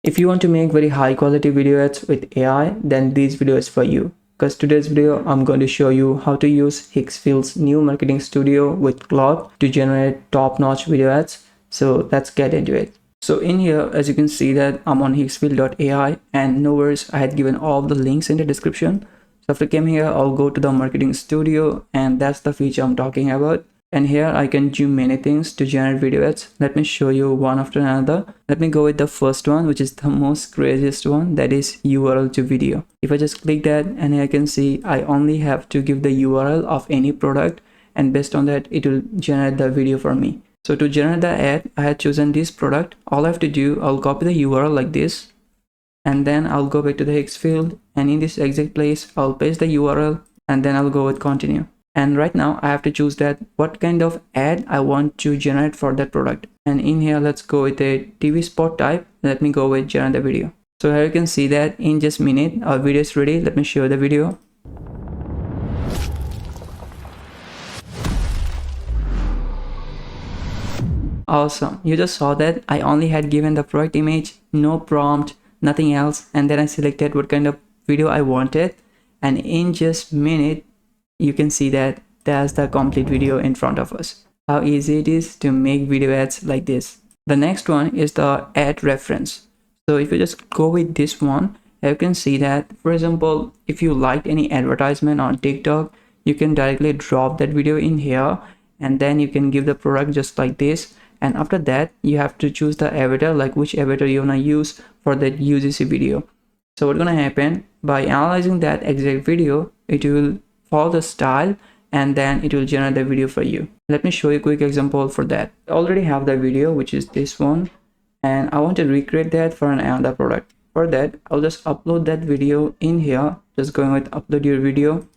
If you want to make very high quality video ads with AI, then this video is for you. Because today's video, I'm going to show you how to use Higgsfield's new marketing studio with Claude to generate top-notch video ads. So let's get into it. So in here, as you can see that I'm on Higgsfield.ai, and no worries, I had given all the links in the description. So after coming here, I'll go to the marketing studio, and that's the feature I'm talking about. And here I can do many things to generate video ads. Let me show you one after another. Let me go with the first one, which is the most craziest one, that is URL to video. If I just click that, and here I can see I only have to give the URL of any product, and based on that it will generate the video for me. So to generate the ad, I had chosen this product. All I have to do, I'll copy the URL like this, and then I'll go back to the Higgsfield, and in this exact place I'll paste the URL, and then I'll go with continue. And right now I have to choose that what kind of ad I want to generate for that product. And in here, let's go with a TV spot type. Let me go with generate the video. So here you can see that in just a minute our video is ready. Let me show the video. Awesome. You just saw that I only had given the product image, no prompt, nothing else, and then I selected what kind of video I wanted, and in just a minute you can see that that's the complete video in front of us. How easy it is to make video ads like this. The next one is the ad reference. So if you just go with this one, you can see that, for example, if you liked any advertisement on TikTok, you can directly drop that video in here, and then you can give the product just like this. And after that, you have to choose the avatar, like which avatar you wanna use for that UGC video. So what's gonna happen, by analyzing that exact video, it will follow the style, and then it will generate the video for you. Let me show you a quick example for that. I already have the video, which is this one, and I want to recreate that for another product. For that, I'll just upload that video in here, just going with upload your video.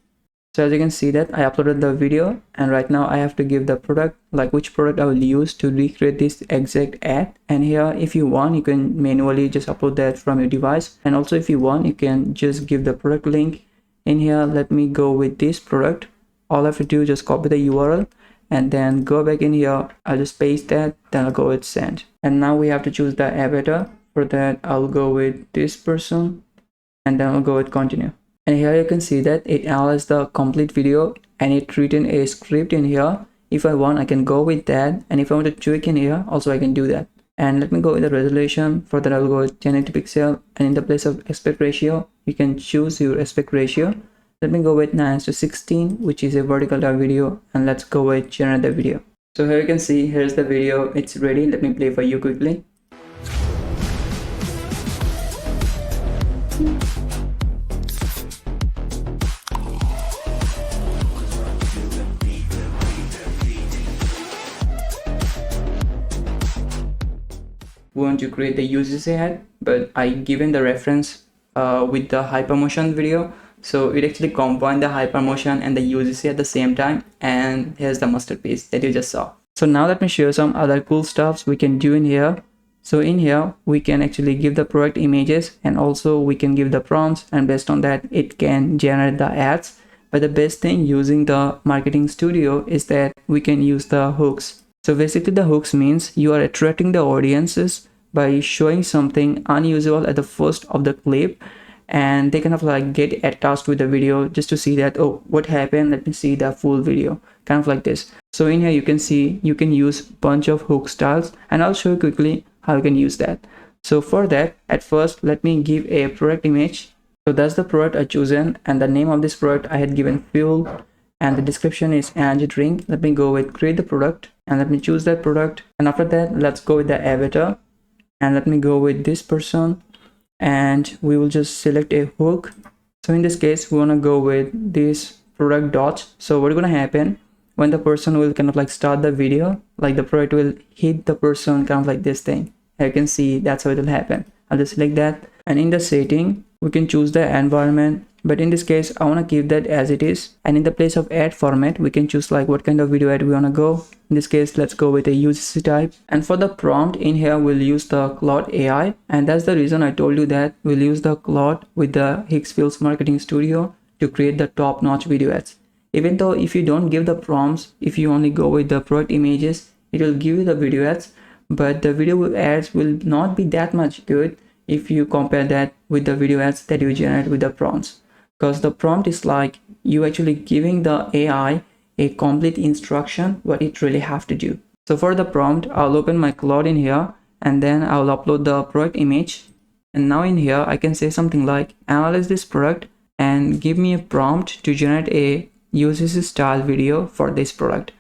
So as you can see that I uploaded the video, and right now I have to give the product, like which product I will use to recreate this exact ad. And here, if you want, you can manually just upload that from your device, and also if you want, you can just give the product link. In here, let me go with this product. All I have to do is just copy the URL, and then go back in here. I'll just paste that, then I'll go with send. And now we have to choose the avatar. For that, I'll go with this person, and then I'll go with continue. And here you can see that it analyzed the complete video, and it written a script in here. If I want, I can go with that, and if I want to tweak in here, also I can do that. And let me go with the resolution. For that, I'll go with 1080 pixel, and in the place of aspect ratio, you can choose your aspect ratio. Let me go with 9:16, which is a vertical type video, and let's go with generate the video. So here you can see, here's the video, it's ready. Let me play for you quickly. We want to create the UGC ad, but I given the reference with the hypermotion video, so it actually combined the hypermotion and the UGC at the same time, and here's the masterpiece that you just saw. So now let me show you some other cool stuffs we can do in here. So in here we can actually give the product images, and also we can give the prompts, and based on that it can generate the ads. But the best thing using the marketing studio is that we can use the hooks. So basically the hooks means you are attracting the audiences by showing something unusual at the first of the clip, and they kind of like get attached with the video just to see that, oh, what happened, let me see the full video, kind of like this. So in here you can see you can use bunch of hook styles, and I'll show you quickly how you can use that. So for that, at first let me give a product image. So that's the product I chosen, and the name of this product I had given fuel, and the description is energy drink. Let me go with create the product, and let me choose that product. And after that, let's go with the avatar, and let me go with this person, and we will just select a hook. So in this case, we want to go with this product dots. So what's going to happen when the person will kind of like start the video, like the product will hit the person, kind of like this thing. You can see that's how it will happen. I'll just select that, and in the setting we can choose the environment, but in this case I want to keep that as it is. And in the place of ad format, we can choose like what kind of video ad we want to go. In this case, let's go with a UGC type. And for the prompt in here, we'll use the Claude AI, and that's the reason I told you that we'll use the Claude with the Higgsfield's Marketing Studio to create the top-notch video ads. Even though if you don't give the prompts, if you only go with the product images, it will give you the video ads, but the video ads will not be that much good if you compare that with the video ads that you generate with the prompts, because the prompt is like you actually giving the AI a complete instruction what it really have to do. So for the prompt, I'll open my Claude in here, and then I'll upload the product image. And now in here I can say something like analyze this product and give me a prompt to generate a UGC style video for this product.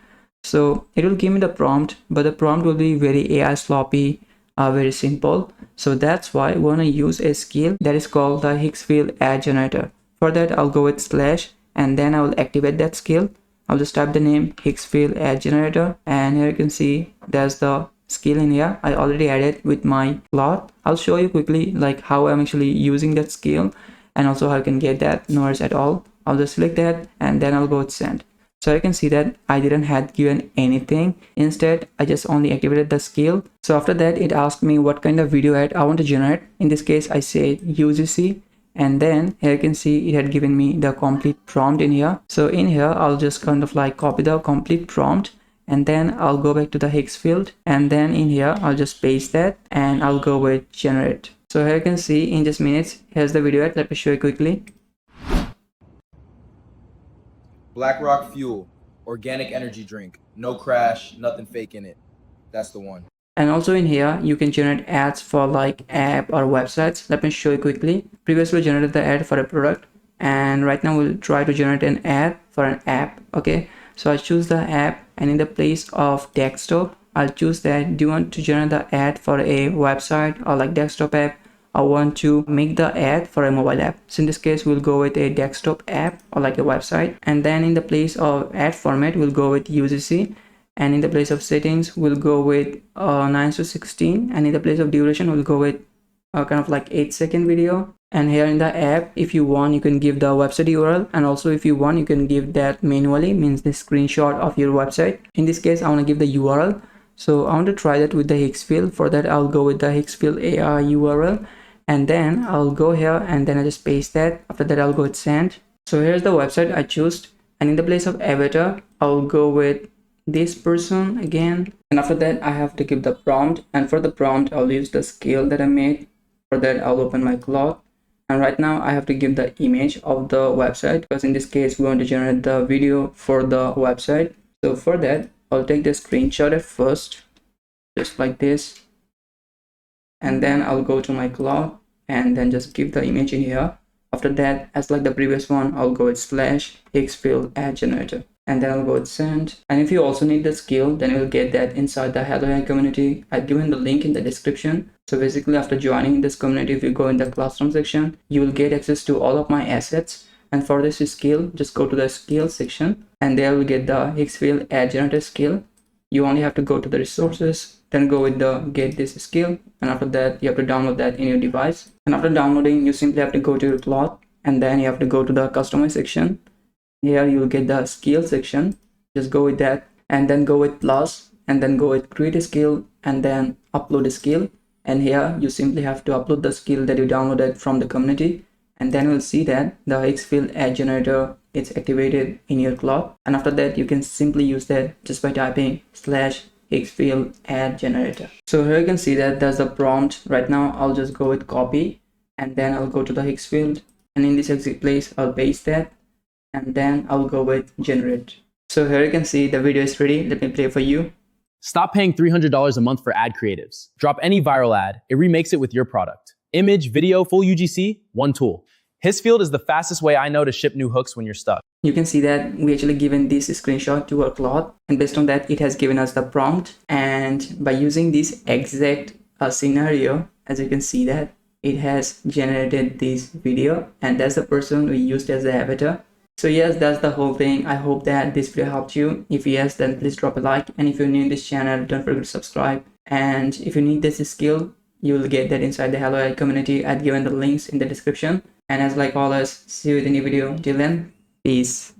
So it will give me the prompt, but the prompt will be very AI sloppy, very simple. So that's why we want to use a skill that is called the Higgsfield AI generator. For that, I'll go with slash, and then I will activate that skill. I'll just type the name Higgsfield AI generator, and here you can see there's the skill in here. I already added with my Claude. I'll show you quickly like how I'm actually using that skill, and also how I can get that, no worries at all. I'll just select that, and then I'll go with send. So you can see that I didn't have given anything. Instead, I just only activated the skill. So after that, it asked me what kind of video ad I want to generate. In this case, I said UGC. And then here you can see it had given me the complete prompt in here. So in here, I'll just kind of like copy the complete prompt. And then I'll go back to the Higgsfield. And then in here, I'll just paste that. And I'll go with generate. So here you can see in just minutes, here's the video ad. Let me show you quickly. Black Rock Fuel, organic energy drink, no crash, nothing fake in it. That's the one. And also in here, you can generate ads for like app or websites. Let me show you quickly. Previously we generated the ad for a product, and right now we'll try to generate an ad for an app. Okay, so I choose the app, and in the place of desktop, I'll choose that. Do you want to generate the ad for a website or like desktop app? I want to make the ad for a mobile app. So in this case, we'll go with a desktop app or like a website. And then in the place of ad format, we'll go with UGC. And in the place of settings, we'll go with 9:16. And in the place of duration, we'll go with kind of like 8-second video. And here in the app, if you want, you can give the website URL. And also if you want, you can give that manually, means the screenshot of your website. In this case, I want to give the URL. So I want to try that with the Higgsfield. For that, I'll go with the Higgsfield AI URL. And then I'll go here, and then I just paste that. After that, I'll go with send. So here's the website I chose. And in the place of avatar, I'll go with this person again. And after that, I have to give the prompt. And for the prompt, I'll use the skill that I made. For that, I'll open my Claude. And right now I have to give the image of the website, because in this case, we want to generate the video for the website. So for that, I'll take the screenshot at first, just like this. And then I'll go to my Claude and then just give the image in here. After that, as like the previous one, I'll go with slash Higgsfield AI generator, and then I'll go with send. And if you also need the skill, then you'll get that inside the Hello AI community. I've given the link in the description. So basically, after joining this community, if you go in the classroom section, you will get access to all of my assets. And for this skill, just go to the skill section, and there will get the Higgsfield AI generator skill. You only have to go to the resources, then go with the get this skill, and after that you have to download that in your device. And after downloading, you simply have to go to your Claude, and then you have to go to the customize section. Here you will get the skill section. Just go with that, and then go with plus, and then go with create a skill, and then upload a skill. And here you simply have to upload the skill that you downloaded from the community, and then we'll see that the Higgsfield AI generator is activated in your Claude. And after that, you can simply use that just by typing slash Higgsfield AI generator. So here you can see that there's a prompt. Right now, I'll just go with copy, and then I'll go to the Higgsfield, and in this exit place, I'll paste that, and then I'll go with generate. So here you can see the video is ready. Let me play for you. Stop paying $300 a month for ad creatives. Drop any viral ad, it remakes it with your product. Image, video, full UGC, one tool. Higgsfield is the fastest way I know to ship new hooks when you're stuck. You can see that we actually given this screenshot to our Claude, and based on that, it has given us the prompt. And by using this exact scenario, as you can see that it has generated this video, and that's the person we used as the avatar. So yes, that's the whole thing. I hope that this video helped you. If yes, then please drop a like. And if you're new in this channel, don't forget to subscribe. And if you need this skill, you will get that inside the Hello AI community. I've given the links in the description. And as like always, see you in the new video. Till then, peace.